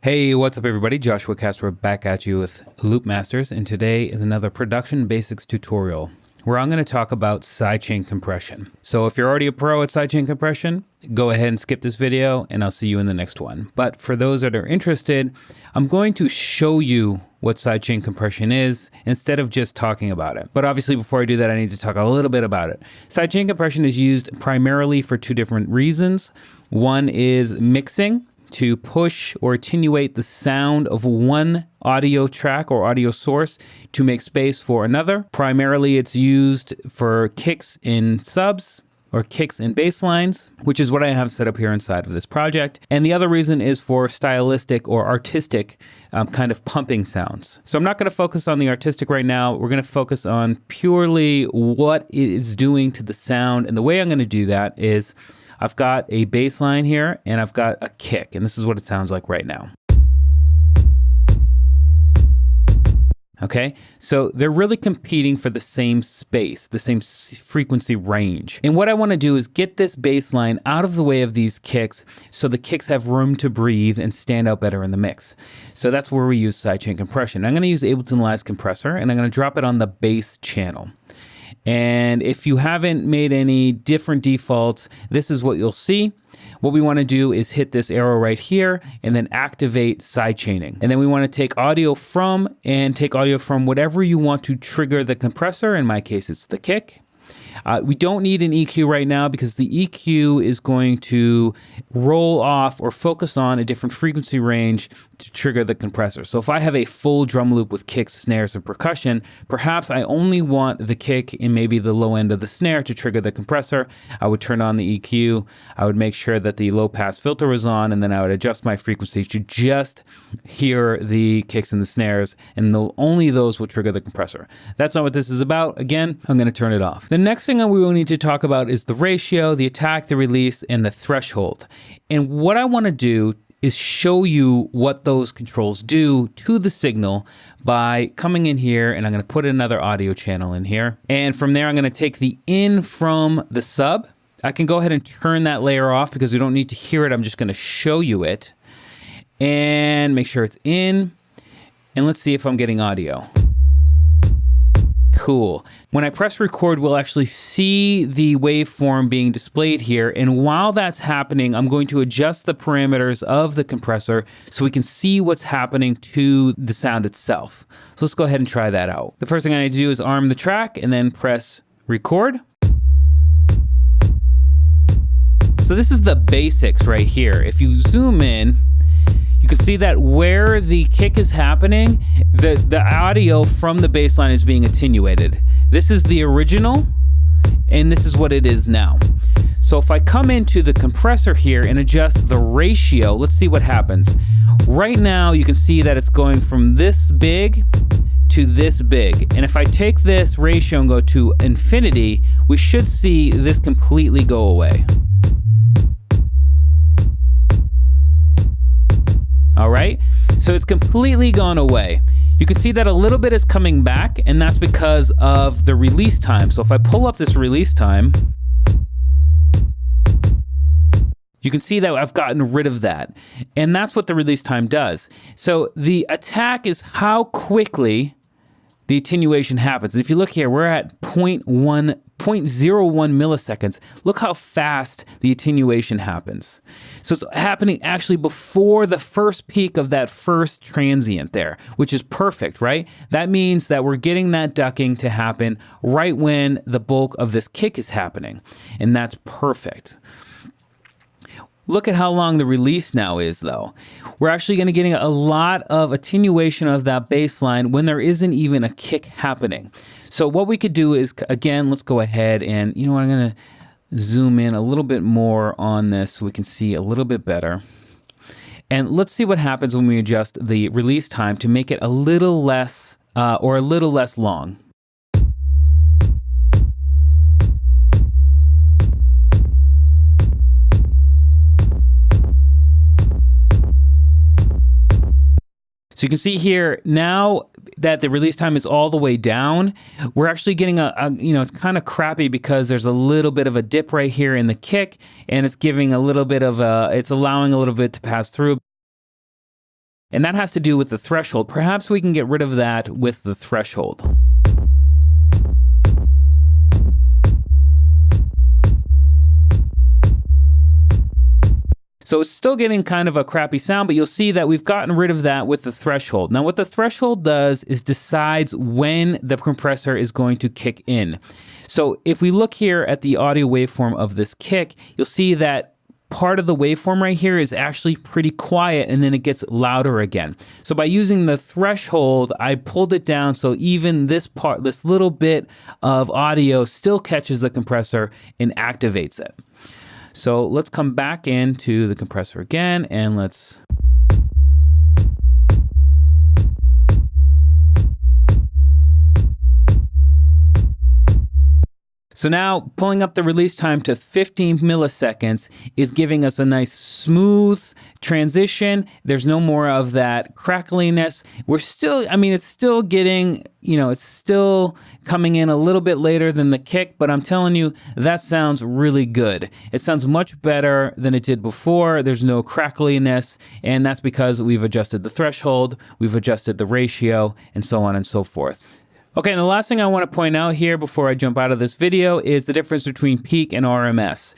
Hey, what's up everybody? Joshua Casper back at you with Loopmasters, and today is another production basics tutorial where I'm going to talk about sidechain compression. So if you're already a pro at sidechain compression, go ahead and skip this video and I'll see you in the next one. But for those that are interested, I'm going to show you what sidechain compression is instead of just talking about it. But obviously before I do that, I need to talk a little bit about it. Sidechain compression is used primarily for two different reasons. One is mixing, to push or attenuate the sound of one audio track or audio source to make space for another. Primarily, it's used for kicks in subs or kicks in bass lines, which is what I have set up here inside of this project. And the other reason is for stylistic or artistic kind of pumping sounds. So I'm not gonna focus on the artistic right now. We're gonna focus on purely what it is doing to the sound. And the way I'm gonna do that is I've got a bass line here and I've got a kick, and this is what it sounds like right now. Okay, so they're really competing for the same space, the same frequency range. And what I want to do is get this bass line out of the way of these kicks so the kicks have room to breathe and stand out better in the mix. So that's where we use sidechain compression. I'm going to use Ableton Live's compressor and I'm going to drop it on the bass channel. And if you haven't made any different defaults, this is what you'll see. What we want to do is hit this arrow right here and then activate sidechaining. And then we want to take audio from whatever you want to trigger the compressor. In my case, it's the kick. We don't need an EQ right now because the EQ is going to roll off or focus on a different frequency range to trigger the compressor. So if I have a full drum loop with kicks, snares, and percussion, perhaps I only want the kick and maybe the low end of the snare to trigger the compressor. I would turn on the EQ. I would make sure that the low pass filter was on, and then I would adjust my frequency to just hear the kicks and the snares, and only those will trigger the compressor. That's not what this is about. Again, I'm going to turn it off. The next thing we will need to talk about is the ratio, the attack, the release, and the threshold. And what I want to do is show you what those controls do to the signal by coming in here, and I'm going to put another audio channel in here. And from there, I'm going to take the in from the sub. I can go ahead and turn that layer off because we don't need to hear it. I'm just going to show you it and make sure it's in. And let's see if I'm getting audio. Cool. When I press record, we'll actually see the waveform being displayed here. And while that's happening, I'm going to adjust the parameters of the compressor so we can see what's happening to the sound itself. So let's go ahead and try that out. The first thing I need to do is arm the track and then press record. So this is the basics right here. If you zoom in, you can see that where the kick is happening, the audio from the bass line is being attenuated. This is the original, and this is what it is now. So if I come into the compressor here and adjust the ratio, let's see what happens. Right now, you can see that it's going from this big to this big. And if I take this ratio and go to infinity, we should see this completely go away. All right, so it's completely gone away. You can see that a little bit is coming back, and that's because of the release time. So if I pull up this release time, you can see that I've gotten rid of that. And that's what the release time does. So the attack is how quickly the attenuation happens. If you look here, we're at 0.01 milliseconds. Look how fast the attenuation happens. So it's happening actually before the first peak of that first transient there, which is perfect, right? That means that we're getting that ducking to happen right when the bulk of this kick is happening. And that's perfect. Look at how long the release now is though. We're actually going to get a lot of attenuation of that bass line when there isn't even a kick happening. So what we could do is, again, let's go ahead and, you know what, I'm going to zoom in a little bit more on this so we can see a little bit better. And let's see what happens when we adjust the release time to make it a little less or a little less long. So you can see here now that the release time is all the way down, we're actually getting it's kind of crappy because there's a little bit of a dip right here in the kick, and it's giving a little bit of it's allowing a little bit to pass through. And that has to do with the threshold. Perhaps we can get rid of that with the threshold. So it's still getting kind of a crappy sound, but you'll see that we've gotten rid of that with the threshold. Now what the threshold does is decides when the compressor is going to kick in. So if we look here at the audio waveform of this kick, you'll see that part of the waveform right here is actually pretty quiet, and then it gets louder again. So by using the threshold, I pulled it down so even this part, this little bit of audio still catches the compressor and activates it. So let's come back into the compressor again, and let's So now pulling up the release time to 15 milliseconds is giving us a nice smooth transition. There's no more of that crackliness. We're still, I mean, it's still getting, it's still coming in a little bit later than the kick, but I'm telling you, that sounds really good. It sounds much better than it did before. There's no crackliness, and that's because we've adjusted the threshold, we've adjusted the ratio, and so on and so forth. Okay, and the last thing I want to point out here before I jump out of this video is the difference between peak and RMS.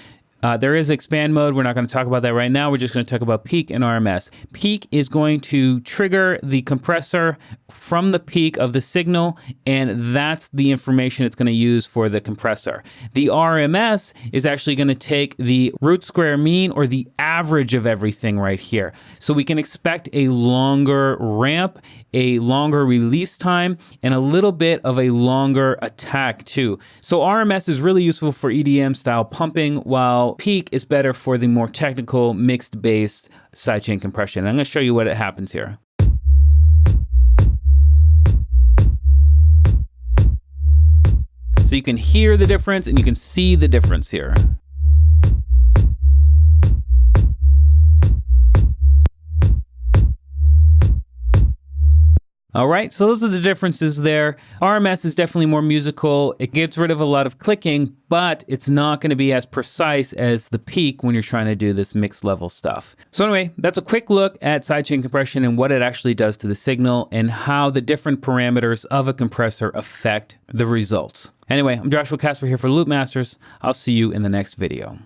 There is expand mode. We're not going to talk about that right now. We're just going to talk about peak and RMS. Peak is going to trigger the compressor from the peak of the signal, and that's the information it's going to use for the compressor. The RMS is actually going to take the root square mean, or the average of everything right here. So we can expect a longer ramp, a longer release time, and a little bit of a longer attack too. So RMS is really useful for EDM style pumping, while peak is better for the more technical mixed bass sidechain compression. I'm going to show you what happens here. So you can hear the difference and you can see the difference here. All right, so those are the differences there. RMS is definitely more musical. It gets rid of a lot of clicking, but it's not going to be as precise as the peak when you're trying to do this mixed level stuff. So anyway, that's a quick look at sidechain compression and what it actually does to the signal and how the different parameters of a compressor affect the results. Anyway, I'm Joshua Casper here for Loopmasters. I'll see you in the next video.